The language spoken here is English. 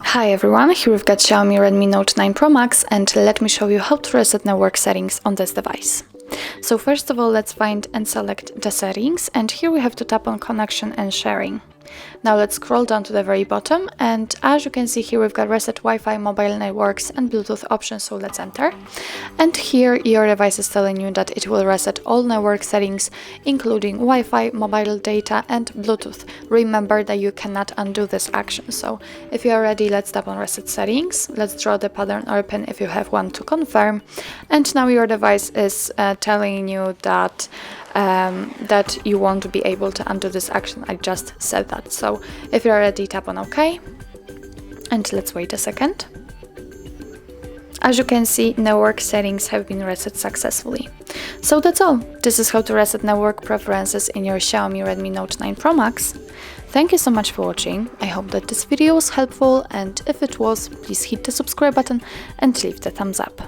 Hi everyone, here we've got Xiaomi Redmi Note 9 Pro Max, and let me show you how to reset network settings on this device. So first of all, let's find and select the settings, and here we have to tap on connection and sharing. Now let's scroll down to the very bottom, and as you can see here we've got reset Wi-Fi, mobile networks and Bluetooth options, so let's enter. And here your device is telling you that it will reset all network settings, including Wi-Fi, mobile data and Bluetooth. Remember that you cannot undo this action, so if you are ready, let's tap on reset settings. Let's draw the pattern or pin if you have one to confirm. And now your device is telling you that you won't be able to undo this action. I just said that. So if you're ready, tap on OK, and let's wait a second. As you can see, network settings have been reset successfully. So that's all. This is how to reset network preferences in your Xiaomi Redmi Note 9 Pro Max. Thank you so much for watching. I hope that this video was helpful, and if it was, please hit the subscribe button and leave the thumbs up.